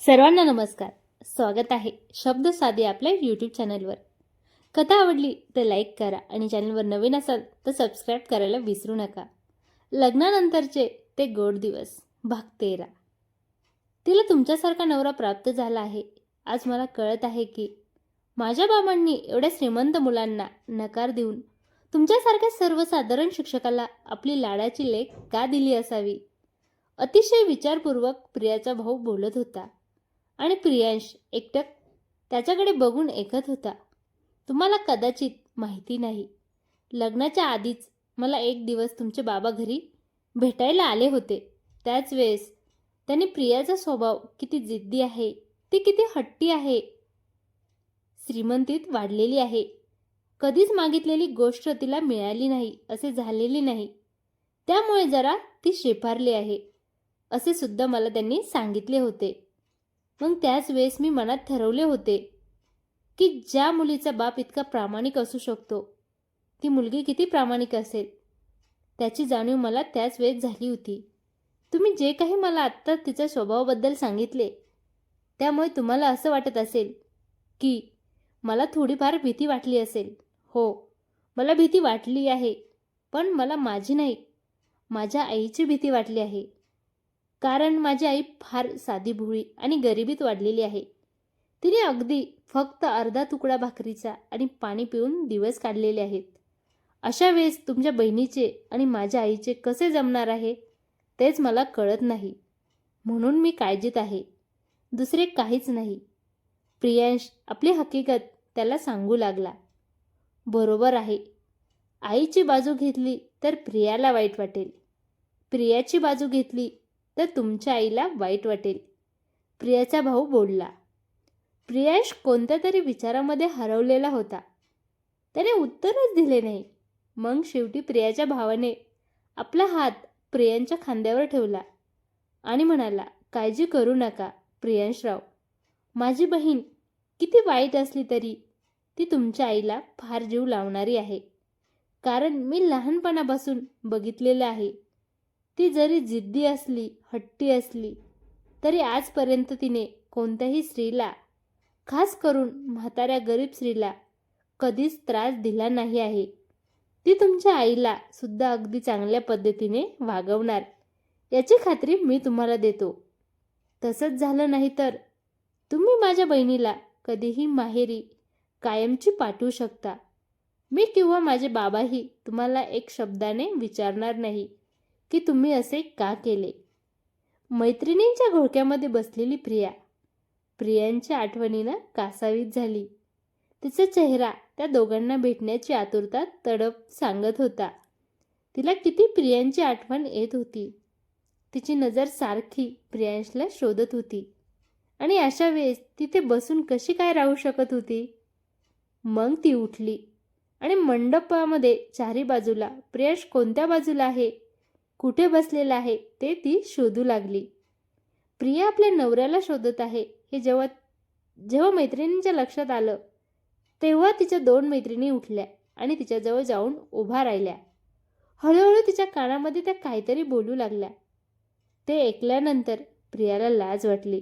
सर्वांना नमस्कार. स्वागत आहे शब्द साधी आपल्या यूट्यूब चॅनलवर. कथा आवडली तर लाईक करा आणि चॅनलवर नवीन असाल तर सबस्क्राईब करायला विसरू नका. लग्नानंतरचे ते गोड दिवस भाग 13. तिला तुमच्यासारखा नवरा प्राप्त झाला आहे. आज मला कळत आहे की माझ्या बाबांनी एवढ्या श्रीमंत मुलांना नकार देऊन तुमच्यासारख्या सर्वसाधारण शिक्षकाला आपली लाडाची लेक का दिली असावी. अतिशय विचारपूर्वक प्रियाचा भाऊ बोलत होता आणि प्रियांश एकटक त्याच्याकडे बघून ऐकत होता. तुम्हाला कदाचित माहिती नाही, लग्नाच्या आधीच मला एक दिवस तुमचे बाबा घरी भेटायला आले होते. त्याच वेळेस त्यांनी प्रियाचा स्वभाव किती जिद्दी आहे, ती किती हट्टी आहे, श्रीमंतीत वाढलेली आहे, कधीच मागितलेली गोष्ट तिला मिळाली नाही असे झालेली नाही, त्यामुळे जरा ती शेफारली आहे असे सुद्धा मला त्यांनी सांगितले होते. मग त्याच वेळेस मी मनात ठरवले होते की ज्या मुलीचा बाप इतका प्रामाणिक असू शकतो, ती मुलगी किती प्रामाणिक असेल त्याची जाणीव मला त्याच वेळेस झाली होती. तुम्ही जे काही मला आत्ता तिच्या स्वभावाबद्दल सांगितले, त्यामुळे तुम्हाला असं वाटत असेल की मला थोडीफार भीती वाटली असेल. हो, मला भीती वाटली आहे, पण मला माझी नाही, माझ्या आईची भीती वाटली आहे. कारण माझी आई फार साधीभोळी आणि गरिबीत वाढलेली आहे. तिने अगदी फक्त अर्धा तुकडा भाकरीचा आणि पाणी पिऊन दिवस काढलेले आहेत. अशा वेळेस तुमच्या बहिणीचे आणि माझ्या आईचे कसे जमणार आहे तेच मला कळत नाही. म्हणून मी काळजीत आहे, दुसरे काहीच नाही. प्रियांश आपली हकीकत त्याला सांगू लागला. बरोबर आहे, आईची बाजू घेतली तर प्रियाला वाईट वाटेल, प्रियाची बाजू घेतली तर तुमच्या आईला वाईट वाटेल, प्रियाचा भाऊ बोलला. प्रियांश कोणत्या तरी विचारामध्ये हरवलेला होता. त्याने उत्तरच दिले नाही. मग शेवटी प्रियाच्या भावाने आपला हात प्रियांच्या खांद्यावर ठेवला आणि म्हणाला, काळजी करू नका प्रियांशराव, माझी बहीण किती वाईट असली तरी ती तुमच्या आईला फार जीव लावणारी आहे. कारण मी लहानपणापासून बघितलेलं आहे, ती जरी जिद्दी असली, हट्टी असली, तरी आजपर्यंत तिने कोणत्याही स्त्रीला, खास करून म्हाताऱ्या गरीब स्त्रीला कधीच त्रास दिला नाही आहे. ती तुमच्या आईला सुद्धा अगदी चांगल्या पद्धतीने वागवणार याची खात्री मी तुम्हाला देतो. तसंच झालं नाही तर तुम्ही माझ्या बहिणीला कधीही माहेरी कायमची पाठवू शकता. मी किंवा माझे बाबाही तुम्हाला एक शब्दाने विचारणार नाही की तुम्ही असे का केले. मैत्रिणींच्या घोळक्यामध्ये बसलेली प्रिया प्रियांच्या आठवणीनं कासावीस झाली. तिचा चेहरा त्या दोघांना भेटण्याची आतुरता तडप सांगत होता. तिला किती प्रियांची आठवण येत होती. तिची नजर सारखी प्रियांशला शोधत होती आणि अशा वेळेस तिथे बसून कशी काय राहू शकत होती. मग ती उठली आणि मंडपामध्ये चारी बाजूला प्रियांश कोणत्या बाजूला आहे, कुठे बसलेला आहे ते ती शोधू लागली. प्रिया आपल्या नवऱ्याला शोधत आहे हे जेव्हा मैत्रिणींच्या लक्षात आलं, तेव्हा तिच्या 2 मैत्रिणी उठल्या आणि तिच्याजवळ जाऊन उभा राहिल्या. हळूहळू तिच्या कानामध्ये त्या काहीतरी बोलू लागल्या. ते ऐकल्यानंतर प्रियाला लाज वाटली.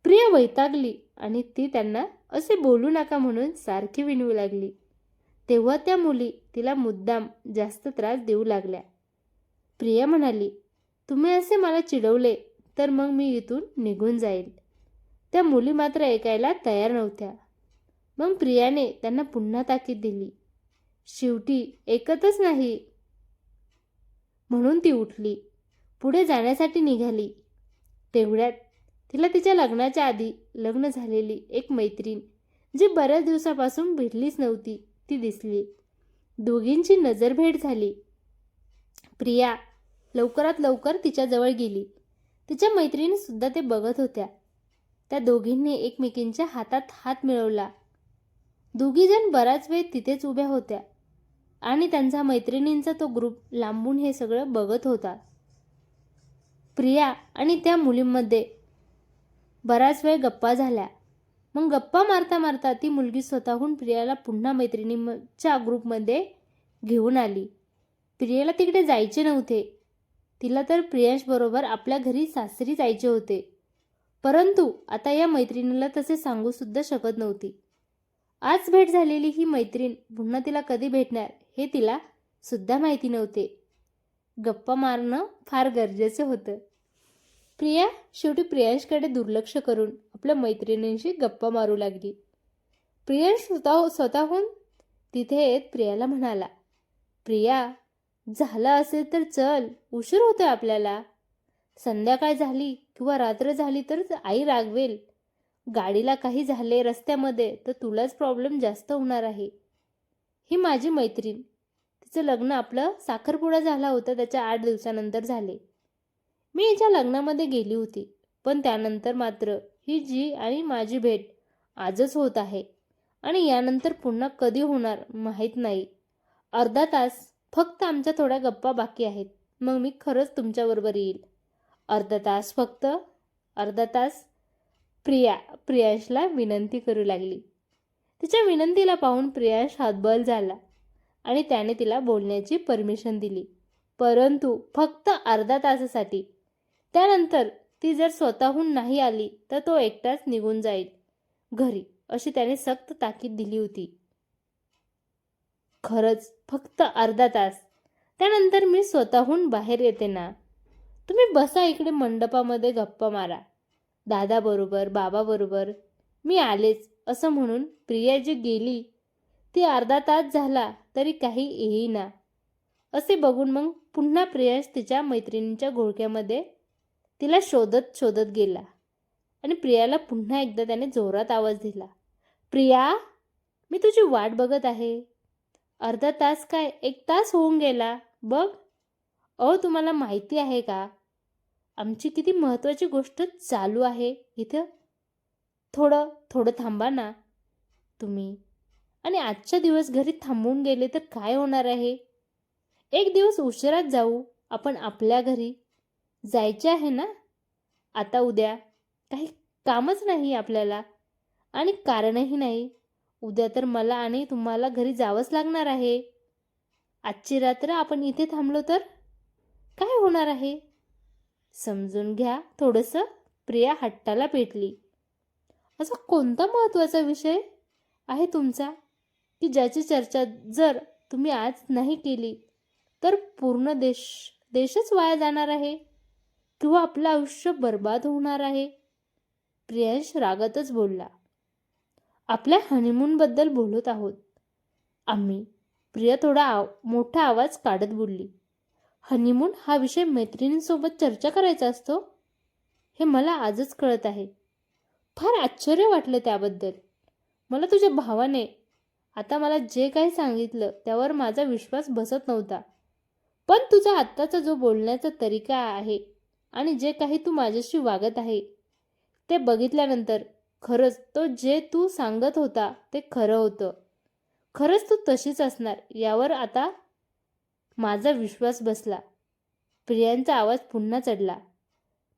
प्रिया वैतागली आणि ती त्यांना असे बोलू नका म्हणून सारखी विनवू लागली. तेव्हा त्या मुली तिला मुद्दाम जास्त त्रास देऊ लागल्या. प्रिया म्हणाली, तुम्ही असे मला चिडवले तर मग मी इथून निघून जाईल. त्या मुली मात्र ऐकायला तयार नव्हत्या. मग प्रियाने त्यांना पुन्हा ताकीद दिली. शेवटी ऐकतच नाही म्हणून ती उठली, पुढे जाण्यासाठी निघाली. तेवढ्यात तिला तिच्या लग्नाच्या आधी लग्न झालेली एक मैत्रीण, जी बऱ्याच दिवसापासून भेटलीच नव्हती, ती दिसली. दोघींची नजरभेट झाली. प्रिया लवकरात लवकर तिच्याजवळ गेली. तिच्या मैत्रिणी सुद्धा ते बघत होत्या. त्या दोघींनी एकमेकींच्या हातात हात मिळवला. दोघीजण बराच वेळ तिथेच उभ्या होत्या आणि त्यांचा मैत्रिणींचा तो ग्रुप लांबून हे सगळं बघत होता. प्रिया आणि त्या मुलींमध्ये बराच वेळ गप्पा झाल्या. मग गप्पा मारता मारता ती मुलगी स्वतःहून प्रियाला पुन्हा मैत्रिणींच्या ग्रुपमध्ये घेऊन आली. प्रियाला तिकडे जायचे नव्हते. तिला तर प्रियांश बरोबर आपल्या घरी सासरी जायचे होते. परंतु आता या मैत्रिणीला तसे सांगू सुद्धा शकत नव्हती. आज भेट झालेली ही मैत्रीण पुन्हा तिला कधी भेटणार हे तिला सुद्धा माहिती नव्हते. गप्पा मारणं फार गरजेचं होतं. प्रिया शेवटी प्रियांशकडे दुर्लक्ष करून आपल्या मैत्रिणींशी गप्पा मारू लागली. प्रियांश स्वतःहून तिथे येत प्रियाला म्हणाला, प्रिया, झालं असेल तर चल, उशीर होतोय आपल्याला. संध्याकाळ झाली किंवा रात्र झाली तर आई रागवेल. गाडीला काही झाले रस्त्यामध्ये तर तुलाच प्रॉब्लेम जास्त होणार आहे. ही माझी मैत्रीण, तिचं लग्न आपलं साखरपुडा झाला होता त्याच्या 8 दिवसानंतर झाले. मी हिच्या लग्नामध्ये गेली होती, पण त्यानंतर मात्र ही जी आणि माझी भेट आजच होत आहे आणि यानंतर पुन्हा कधी होणार माहीत नाही. अर्धा तास फक्त आमच्या थोड्या गप्पा बाकी आहेत, मग मी खरंच तुमच्याबरोबर येईल. अर्धा तास फक्त, अर्धा तास. प्रिया प्रियांशला विनंती करू लागली. तिच्या विनंतीला पाहून प्रियांश हतबल झाला आणि त्याने तिला बोलण्याची परमिशन दिली, परंतु फक्त अर्धा तासासाठी. त्यानंतर ती जर स्वतःहून नाही आली तर तो एकटाच निघून जाईल घरी, अशी त्याने सक्त ताकीद दिली होती. खरंच फक्त अर्धा तास, त्यानंतर मी स्वतःहून बाहेर येते ना. तुम्ही बसा इकडे मंडपामध्ये गप्पा मारा, दादाबरोबर, बाबाबरोबर. मी आलेच, असं म्हणून प्रिया जी गेली ती अर्धा तास झाला तरी काही येईना. असे बघून मग पुन्हा प्रियांश तिच्या मैत्रिणींच्या घोळक्यामध्ये तिला शोधत शोधत गेला आणि प्रियाला पुन्हा एकदा त्याने जोरात आवाज दिला, प्रिया, मी तुझी वाट बघत आहे. अर्धा तास काय 1 तास होऊन गेला बघ. तुम्हाला माहिती आहे का आमची किती महत्त्वाची गोष्ट चालू आहे इथं. थोडं थांबा ना तुम्ही. आणि आजच्या दिवस घरी थांबून गेले तर काय होणार आहे? एक दिवस उशिरात जाऊ आपण आपल्या घरी. जायचे आहे ना आता उद्या. काही कामच नाही आपल्याला आणि कारणही नाही. उद्या तर मला आणि तुम्हाला घरी जावंच लागणार आहे. आजची रात्र आपण इथे थांबलो तर काय होणार आहे? समजून घ्या थोडंसं. प्रिया हट्टाला पेटली. असा कोणता महत्त्वाचा विषय आहे तुमचा की ज्याची चर्चा जर तुम्ही आज नाही केली तर पूर्ण देशच वाया जाणार आहे किंवा आपलं आयुष्य बर्बाद होणार आहे? प्रियांश रागातच बोलला. आपल्या हनीमूनबद्दल बोलत आहोत आम्ही. प्रिया थोडा मोठा आवाज काढत बोलली. हनीमून हा विषय मैत्रिणींसोबत चर्चा करायचा असतो हे मला आजच कळत आहे. फार आश्चर्य वाटलं त्याबद्दल. मला तुझ्या भावाने आता मला जे काही सांगितलं त्यावर माझा विश्वास बसत नव्हता. पण तुझा आत्ताचा जो बोलण्याचा तरीका आहे आणि जे काही तू माझ्याशी वागत आहे ते बघितल्यानंतर खरंच तो जे तू सांगत होता ते खरं होतं. खरंच तू तशीच असणार यावर आता माझा विश्वास बसला. प्रियांचा आवाज पुन्हा चढला.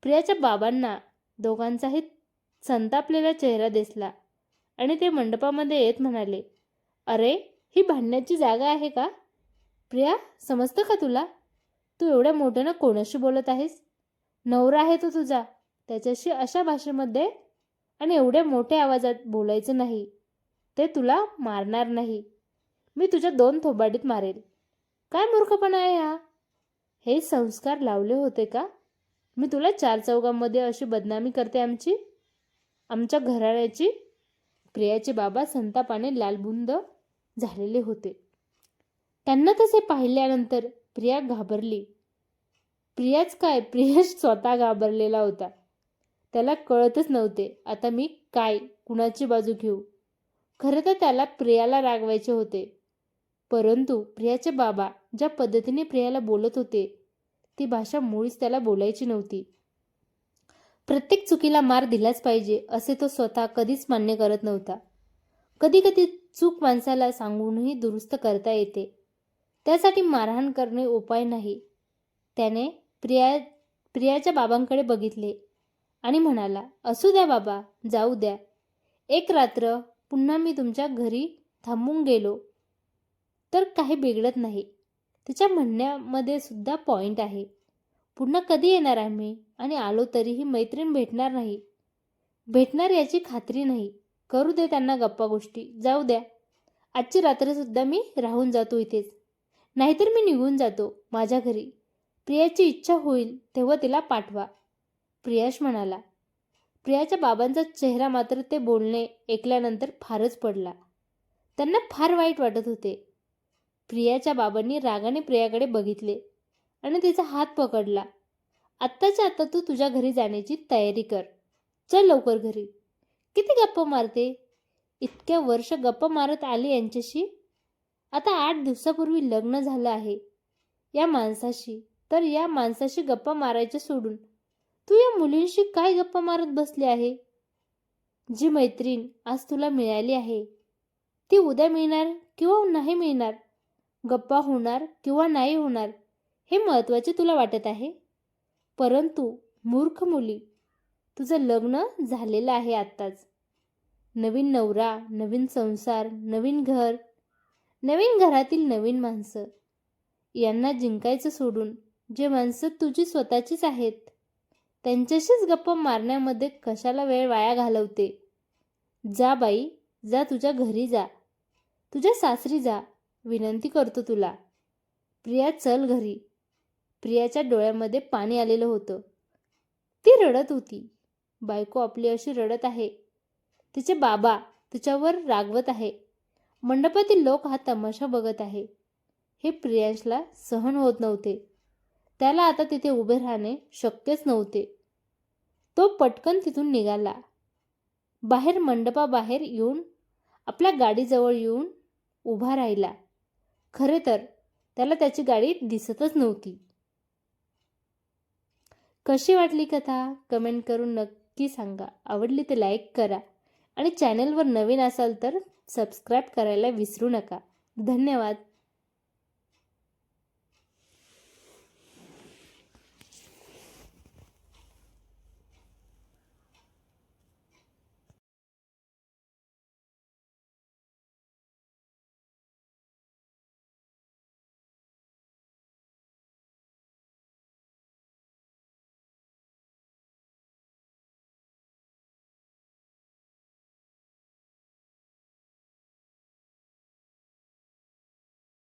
प्रियाच्या बाबांना दोघांचाही संतापलेला चेहरा दिसला आणि ते मंडपामध्ये येत म्हणाले, अरे, ही भांडण्याची जागा आहे का? प्रिया, समजतं का तुला? तू एवढ्या मोठ्यानं कोणाशी बोलत आहेस? नवरा आहे तो तुझा, त्याच्याशी अशा भाषेमध्ये आणि एवढ्या मोठ्या आवाजात बोलायचं नाही. ते तुला मारणार नाही. मी तुझ्या 2 थोबाडीत मारेल. काय मूर्खपणा आहे हा? हे संस्कार लावले होते का? मी तुला 4 चौघांमध्ये अशी बदनामी करते आमच्या घराण्याची. प्रियाचे बाबा संतापाने लालबुंद झालेले होते. त्यांना तसे पाहिल्यानंतर प्रिया घाबरली. प्रियाच काय, प्रिया स्वतः घाबरलेला होता. त्याला कळतच नव्हते आता मी काय कुणाची बाजू घेऊ. खरं तर त्याला प्रियाला रागवायचे होते, परंतु प्रियाचे बाबा ज्या पद्धतीने प्रियाला बोलत होते ती भाषा मुळीच त्याला बोलायची नव्हती. प्रत्येक चुकीला मार दिलाच पाहिजे असे तो स्वतः कधीच मान्य करत नव्हता. कधी कधी चूक माणसाला सांगूनही दुरुस्त करता येते, त्यासाठी मारहाण करणे उपाय नाही. त्याने प्रियाच्या बाबांकडे बघितले आणि म्हणाला, असू द्या बाबा, जाऊ द्या. एक रात्र पुन्हा मी तुमच्या घरी थांबून गेलो तर काही बिघडत नाही. तिच्या म्हणण्यामध्ये सुद्धा पॉईंट आहे. पुन्हा कधी येणार आम्ही आणि आलो तरीही मैत्रीण भेटणार नाही भेटणार याची खात्री नाही. करू दे त्यांना गप्पा गोष्टी, जाऊ द्या. आजची रात्रसुद्धा मी राहून जातो इथेच. नाहीतर मी निघून जातो माझ्या घरी. प्रियाची इच्छा होईल तेव्हा तिला पाठवा. प्रियाश म्हणाला. प्रियाच्या बाबांचा चेहरा मात्र ते बोलणे ऐकल्यानंतर फारच पडला. त्यांना फार वाईट वाटत होते. प्रियाच्या बाबांनी रागाने प्रियाकडे बघितले आणि तिचा हात पकडला. आत्ताच्या आत्ता तू तुझ्या घरी जाण्याची तयारी कर. चल लवकर घरी. किती गप्पा मारते? इतक्या वर्ष गप्पा मारत आली यांच्याशी. आता 8 दिवसापूर्वी लग्न झालं आहे या माणसाशी. तर या माणसाशी गप्पा मारायचे सोडून तू या मुलींशी काय गप्पा मारत बसली आहे? जी मैत्रीण आज तुला मिळाली आहे ती उद्या मिळणार किंवा नाही मिळणार, गप्पा होणार किंवा नाही होणार, हे महत्त्वाचे तुला वाटत आहे. परंतु मूर्ख मुली, तुझं लग्न झालेलं आहे आत्ताच. नवीन नवरा, नवीन संसार, नवीन घर, नवीन घरातील नवीन माणसं यांना जिंकायचं सोडून जे माणसं तुझी स्वतःचीच आहेत त्यांच्याशीच गप्पा मारण्यामध्ये कशाला वेळ वाया घालवते? जा बाई, जा तुझ्या घरी जा, तुझ्या सासरी जा. विनंती करतो तुला. प्रिया चल घरी. प्रियाच्या डोळ्यामध्ये पाणी आलेलं होतं. ती रडत होती. बायको आपली अशी रडत आहे. तिचे बाबा तिच्यावर रागवत आहे. मंडपातील लोक हा तमाशा बघत आहे. हे प्रियांशला सहन होत नव्हते. त्याला आता तिथे उभे राहणे शक्यच नव्हते. तो पटकन तिथून निघाला. बाहेर मंडपाबाहेर येऊन आपल्या गाडीजवळ येऊन उभा राहिला. खरे तर त्याला त्याची गाडी दिसतच नव्हती. कशी वाटली कथा कमेंट करून नक्की सांगा. आवडली तर लाईक करा आणि चॅनलवर नवीन असाल तर सबस्क्राईब करायला विसरू नका. धन्यवाद.